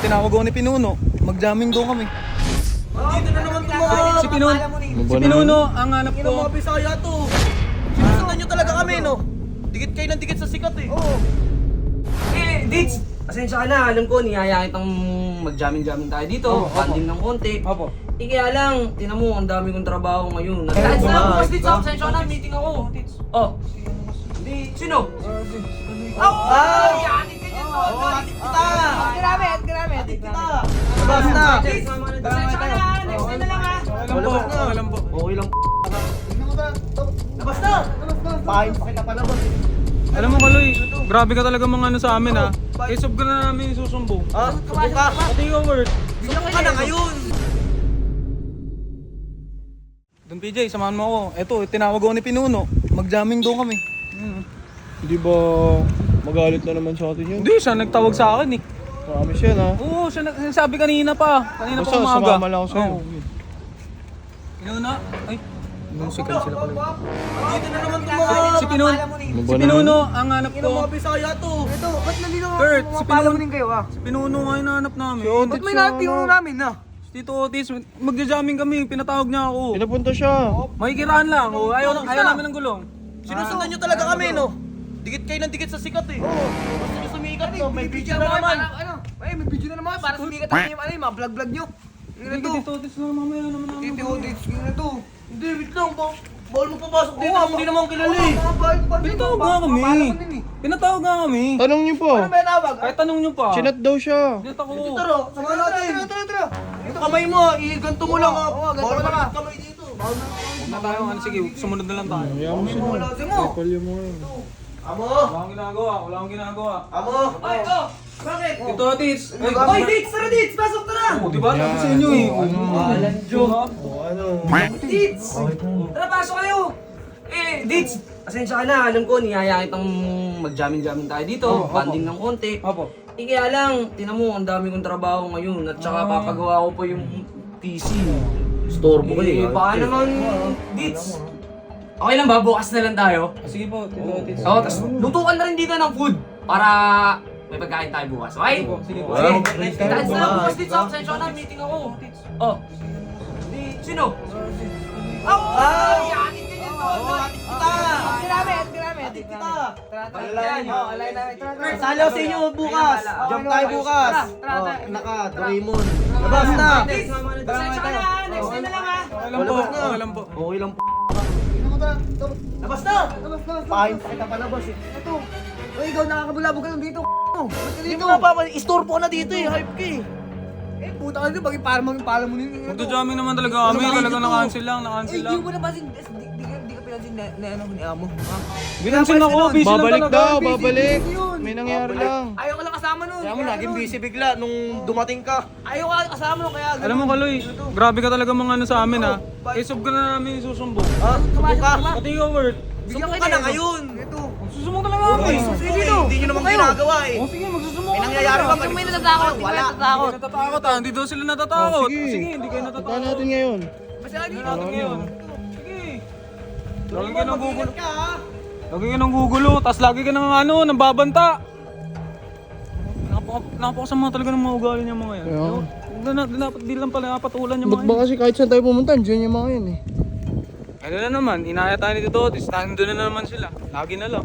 tinawag ako ni Pinuno. Mag-jamming doon kami. Dito na naman tumawa. Si Pinuno, ang hanap Ino ko. mga Bisaya to. Sinusundan nyo talaga kami, no? Dikit kayo ng dikit sa sikat eh. Oo. Dits! Pasensya ka na, alam ko, niyaya kitang mag-jamming-jamming tayo dito, banding ng konti. Opo. Kaya lang, tinan mo, ang dami kong trabaho ngayon. Dits na, bukas Dits, pasensya ka na, meeting ako. Oh. Sino? Ay! Yanin ka dyan, Oo, atik kita! Atik kita! Labas na! Dits! Pasensya ka na, next time na lang ha. Alam po. Okay lang. Labas na! Pahin pa kita palabas eh. Alam mo Kaloy, grabe ka talaga mga ano sa amin ha. Isob ka na namin susumbong. Ha? Subok ka? Pati yung word. Subok ka na ngayon! Don PJ, samahan mo ako. Eto, tinawag ako ni Pinuno. Mag-jamming doon kami. Hindi ba magalit na naman sa atin yun? Hindi, siya nagtawag sa akin eh. Promise yan ha. Oo, siya nagsabi kanina pa. Kanina pa Basta umaga. sumama lang ako sa'yo. Oo. Pinuno? Ay, musical sila pala. Dito na naman tumawa. Si Pinuno, ang hanap Ino ko. mga Bisaya to. Ito, ba't nandito Kurt, si Pinuno. kayo ah? Si Pinuno nga yung hanap namin. Ba't may natinuro namin na? Tito Otis, magja-jamming kami. Pinatawag niya ako. Pinapunta siya. Makikiraan lang. Oh. Ayaw namin ng gulong. Sinusundan nyo talaga kami, no? Dikit kayo ng dikit sa sikat eh. Oo. Gusto nyo sumikat to, may video na naman. May video na naman para sumikat ang yung mga vlog-vlog nyo. Ano Hindi, to? Tito Otis na mamaya naman namin. Titi Odits, ano to? Hindi, wait lang ba? Bawal mo papasok dito, hindi naman kilala eh. Pinatawag nga kami. Pinatawag nga kami. Tanong niyo po. May tawag? Kahit tanong nyo pa. Chinat daw siya. Chinat ako. Tara, sama natin. Tara. Ito kamay mo, iganto mo lang ha. Oo, ganto Bawal mo lang, mo ah. kamay dito. Huwag na tayo. Ano, sige, sumunod na lang tayo. Ayaw mo siya. Kapal yung mga yun. Amo! Wala akong ginagawa. Wala akong ginagawa. Amo! Ay, oh! Bakit? Tito Otis. Ay, Hoy, Dits! Tara, Dits! Pasok, tara! oh, diba? Sabi sa inyo eh. Dits! Tara, pasok kayo! Dits! Pasensya ka na, alam ko, niyaya kitang mag-jamming-jamming tayo dito, banding ng konti. Opo. Kaya lang, tinan mo, ang dami kong trabaho ngayon at saka papagawa ko pa yung PC. Storbo ko eh. Baka naman, Dits. Okay lang ba? Bukas na lang tayo. Sige po, Tito Otis. Oo, tapos lutuan na rin dito ng food para may pagkain tayo bukas, okay? Sige po. Sige, dahil sa bukas Dits, pasensya ka na, meeting ako. Oh. Sino? Ay! Yanin ka dyan, Oo, atik kita! Atik kita! Alay namin. Tara. Salaw sa inyo bukas! Jump tayo bukas! Oh, naka, Doraemon! Labas na! Pasensya ka na, next time na lang ha. Okay lang po. Okay lang po. Labas na! Pahin pa kita palabas eh. Ito. Uy, ikaw nakakabulabog ka lang dito. Ba't ka Hindi dito? mo nga pa, istorbo ka na dito eh, hype ka eh. Eh, puta ka dito. Bakit para mo nito? Magja-jamming naman talaga kami. Talaga na-cancel lang. Eh, di mo napansin. Di ka pinansin na ano ni Amo. Ha? Binansin ako. Busy lang Babalik talaga. daw, babalik. yun. May nangyari lang. Ayaw ko lang kasama nun. Kaya mo, naging busy bigla nung dumating ka. Ayaw ka kasama nun, kaya Alam mo Kaloy, grabe ka talaga mga ano sa amin ha. Isob ka na namin susumbong. Ha? Subok ka? Pati yung word. Subok ka na ngayon! Ito. Susumbong talaga kami. Sige, hindi nyo naman ginagawa eh. O sige, magsusumbong May ka nangyayari ba? May natatakot. Wala. Hindi natatakot ha. Hindi daw sila natatakot. Sige. Sige, hindi kayo Punta natatakot. natin ngayon. Basta Hindi dito. natin ngayon. Sige. Lagi ka nang gugulo. Mag-ingat ka ha? Lagi ka nang gugulo. Tapos lagi ka nang ano, nang babanta. Napakasama talaga ng mga ugali niya mga yan. Kaya. Di lang pala napatulan yung Ba't mga ba kasi kahit saan tayo pumunta, dyan yung mga yun eh. Ano na naman, inaya tayo ni Tito Otis. Nandun na naman sila. Lagi na lang.